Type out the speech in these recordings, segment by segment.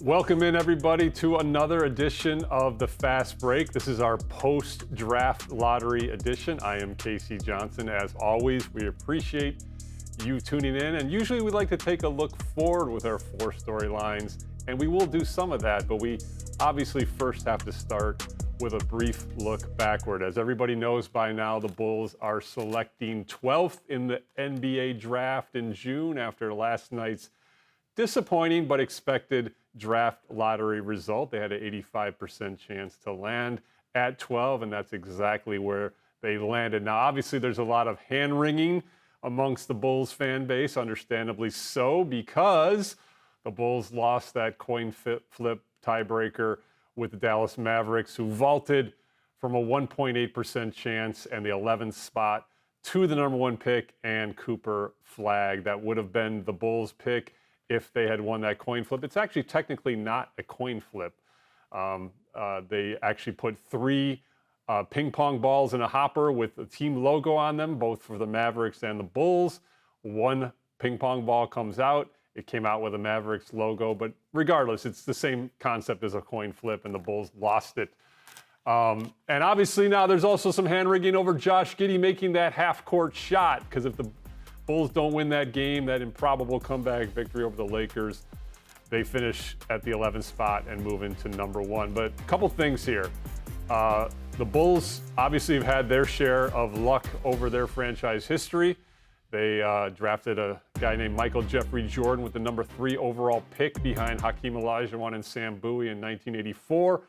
Welcome in, everybody, to another edition of the Fast Break. This is our post-draft lottery edition. I am 𝗙𝐶 Johnson. As always, we appreciate you tuning in. And usually we like to take a look forward with our four storylines, and we will do some of that, but we obviously first have to start with a brief look backward. As everybody knows by now, the Bulls are selecting 12th in the NBA draft in June after last night's disappointing but expected draft lottery result. They had an 85% chance to land at 12, and that's exactly where they landed. Now, obviously, there's a lot of hand-wringing amongst the Bulls fan base, understandably so, because the Bulls lost that coin flip tiebreaker with the Dallas Mavericks, who vaulted from a 1.8% chance and the 11th spot to the number one pick and Cooper Flagg. That would have been the Bulls' pick if they had won that coin flip. It's actually technically not a coin flip. They actually put three ping pong balls in a hopper with the team logo on them, both for the Mavericks and the Bulls. One ping pong ball comes out. It came out with a Mavericks logo, but regardless, it's the same concept as a coin flip, and the Bulls lost it. And obviously now there's also some hand-wringing over Josh Giddey making that half-court shot, because if the Bulls don't win that game, that improbable comeback victory over the Lakers, they finish at the 11th spot and move into number one. But a couple things here. The Bulls obviously have had their share of luck over their franchise history. They drafted a guy named Michael Jeffrey Jordan with the number 3 overall pick behind Hakeem Olajuwon and Sam Bowie in 1984.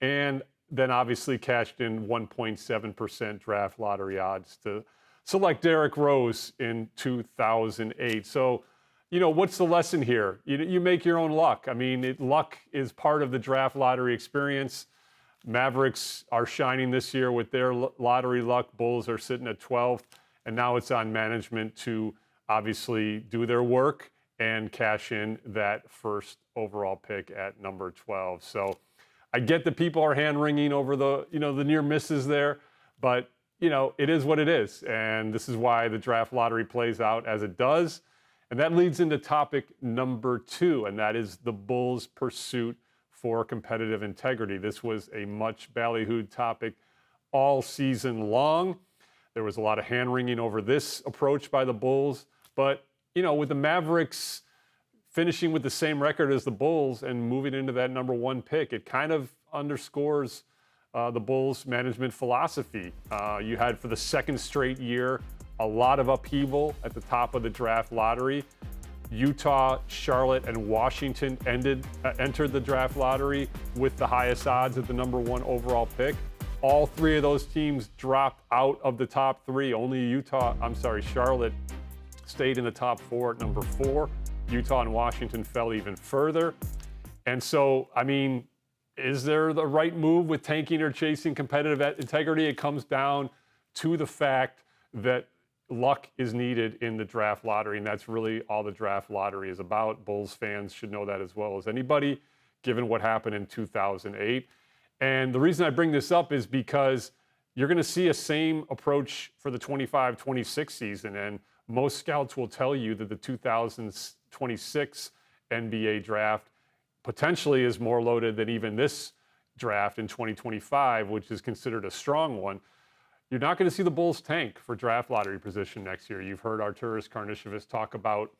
And then obviously cashed in 1.7% draft lottery odds to select Derrick Rose in 2008. So, you know, what's the lesson here? You make your own luck. I mean, luck is part of the draft lottery experience. Mavericks are shining this year with their lottery luck. Bulls are sitting at 12th, and now it's on management to obviously do their work and cash in that first overall pick at number 12. So I get that people are hand-wringing over the near misses there, but it is what it is, and this is why the draft lottery plays out as it does. And that leads into topic number 2, and that is the Bulls' pursuit for competitive integrity. This was a much ballyhooed topic all season long. There was a lot of hand-wringing over this approach by the Bulls, but, with the Mavericks finishing with the same record as the Bulls and moving into that number 1 pick, it kind of underscores the Bulls' management philosophy. You had, for the second straight year, a lot of upheaval at the top of the draft lottery. Utah, Charlotte, and Washington entered the draft lottery with the highest odds at the number 1 overall pick. All three of those teams dropped out of the top 3. Only Charlotte stayed in the top 4 at number 4. Utah and Washington fell even further. And so, is there the right move with tanking or chasing competitive integrity? It comes down to the fact that luck is needed in the draft lottery, and that's really all the draft lottery is about. Bulls fans should know that as well as anybody, given what happened in 2008. And the reason I bring this up is because you're going to see a same approach for the 25-26 season, and most scouts will tell you that the 2026 NBA draft potentially is more loaded than even this draft in 2025, which is considered a strong one. You're not going to see the Bulls tank for draft lottery position next year. You've heard Arturas Karnisovas talk about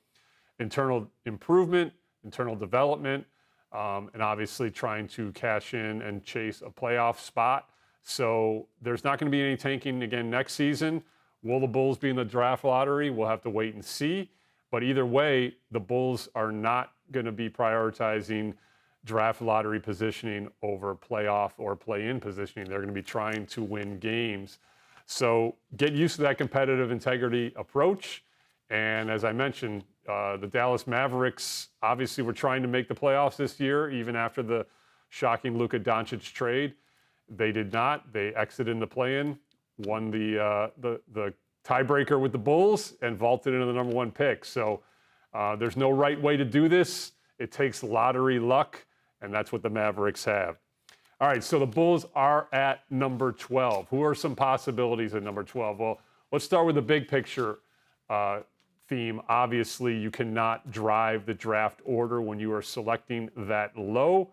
internal improvement, internal development, and obviously trying to cash in and chase a playoff spot. So there's not going to be any tanking again next season. Will the Bulls be in the draft lottery? We'll have to wait and see. But either way, the Bulls are not going to be prioritizing draft lottery positioning over playoff or play-in positioning. They're going to be trying to win games. So get used to that competitive integrity approach. And as I mentioned, the Dallas Mavericks obviously were trying to make the playoffs this year, even after the shocking Luka Doncic trade. They did not. They exited in the play-in, won the tiebreaker with the Bulls, and vaulted into the number 1 pick. So there's no right way to do this. It takes lottery luck, and that's what the Mavericks have. All right, so the Bulls are at number 12. Who are some possibilities at number 12? Well, let's start with the big picture theme. Obviously, you cannot drive the draft order when you are selecting that low.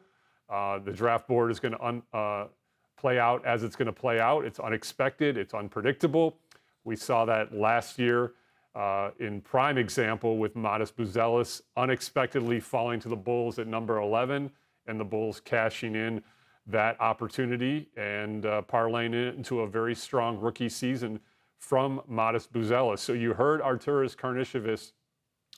The draft board is going to play out as it's going to play out. It's unexpected. It's unpredictable. We saw that last year in prime example with 𝗻𝗂ce 𝗂𝗟 unexpectedly falling to the Bulls at number 11, and the Bulls cashing in that opportunity and parlaying it into a very strong rookie season from 𝗻𝗂ce 𝗂𝗟. So you heard Arturas Karnisovas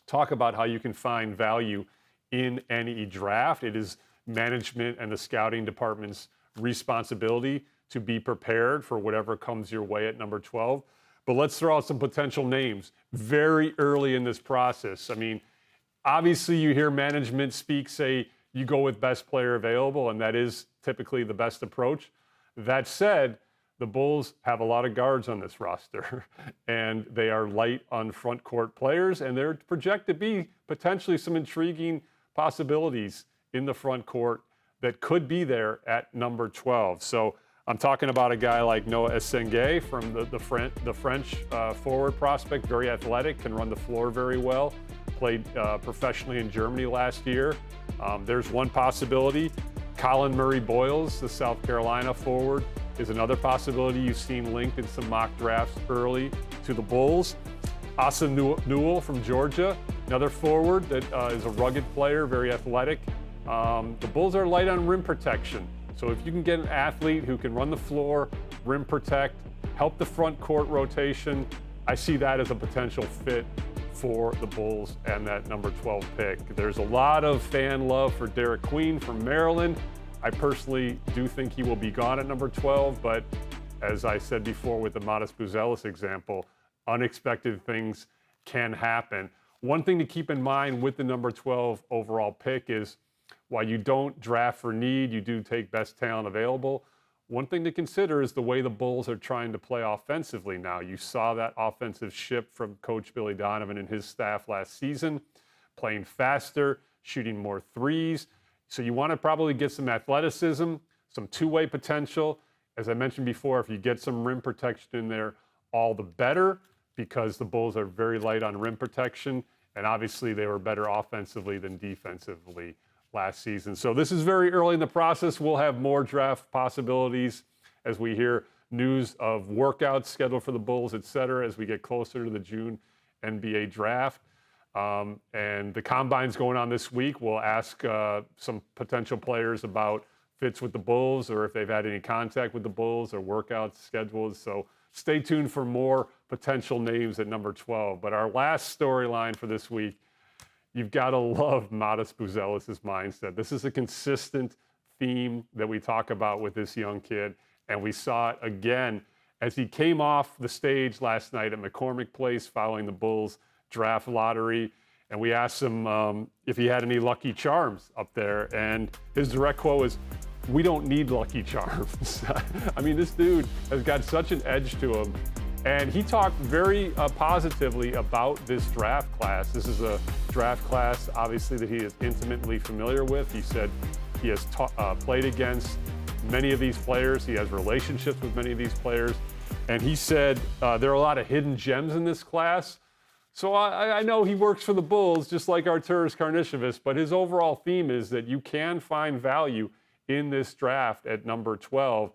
talk about how you can find value in any draft. It is management and the scouting department's responsibility to be prepared for whatever comes your way at number 12. But let's throw out some potential names very early in this process. I mean, obviously you hear management speak, say you go with best player available, and that is typically the best approach. That said, the Bulls have a lot of guards on this roster, and they are light on front court players, and they're projected to be potentially some intriguing possibilities in the front court that could be there at number 12. So I'm talking about a guy like 𝗻𝗂ci 𝗰𝗶𝗹 from the French forward prospect, very athletic, can run the floor very well, played professionally in Germany last year. There's one possibility. Collin Murray-Boyles, the South Carolina forward, is another possibility you've seen linked in some mock drafts early to the Bulls. Asa Newell from Georgia, another forward that is a rugged player, very athletic. The Bulls are light on rim protection. So if you can get an athlete who can run the floor, rim protect, help the front court rotation, I see that as a potential fit for the Bulls and that number 12 pick. There's a lot of fan love for Derek Queen from Maryland. I personally do think he will be gone at number 12, but as I said before with the 𝗻𝗂ce 𝗂𝗟 example, unexpected things can happen. One thing to keep in mind with the number 12 overall pick is while you don't draft for need, you do take best talent available. One thing to consider is the way the Bulls are trying to play offensively now. You saw that offensive shift from Coach Billy Donovan and his staff last season, playing faster, shooting more threes. So you want to probably get some athleticism, some two-way potential. As I mentioned before, if you get some rim protection in there, all the better, because the Bulls are very light on rim protection, and obviously they were better offensively than defensively last season. So this is very early in the process. We'll have more draft possibilities as we hear news of workouts scheduled for the Bulls, et cetera, as we get closer to the June NBA draft. And the combine's going on this week. We'll ask some potential players about fits with the Bulls or if they've had any contact with the Bulls or workout schedules. So stay tuned for more potential names at number 12. But our last storyline for this week, you've got to love 𝗻𝗂ce 𝗂𝗟's mindset. This is a consistent theme that we talk about with this young kid, and we saw it again as he came off the stage last night at McCormick Place following the Bulls draft lottery, and we asked him if he had any lucky charms up there, and his direct quote was, "We don't need lucky charms." I mean, this dude has got such an edge to him. And he talked very positively about this draft class. This is a draft class, obviously, that he is intimately familiar with. He said he has played against many of these players. He has relationships with many of these players. And he said there are a lot of hidden gems in this class. So I know he works for the Bulls, just like Arturas Karnisovas, but his overall theme is that you can find value in this draft at number 12.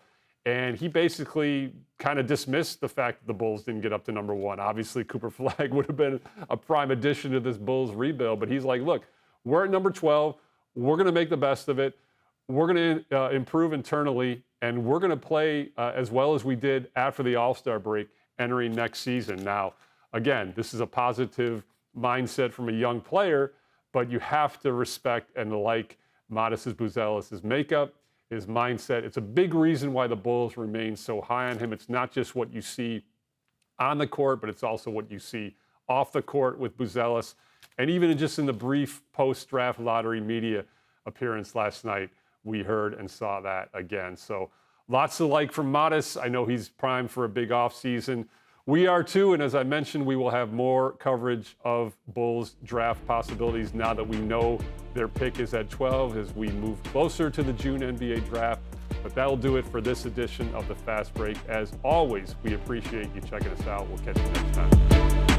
And he basically kind of dismissed the fact that the Bulls didn't get up to number 1. Obviously, Cooper Flagg would have been a prime addition to this Bulls rebuild. But he's like, look, we're at number 12. We're going to make the best of it. We're going to improve internally. And we're going to play as well as we did after the All-Star break entering next season. Now, again, this is a positive mindset from a young player, but you have to respect and like 𝗻𝗂ce 𝗂𝗟's makeup, his mindset. It's a big reason why the Bulls remain so high on him. It's not just what you see on the court, but it's also what you see off the court with 𝗂𝗟. And even just in the brief post-draft lottery media appearance last night, we heard and saw that again. So lots to like from 𝗻𝗂ce. I know he's primed for a big offseason. We are too, and as I mentioned, we will have more coverage of Bulls draft possibilities now that we know their pick is at 12 as we move closer to the June NBA draft. But that'll do it for this edition of the Fast Break. As always, we appreciate you checking us out. We'll catch you next time.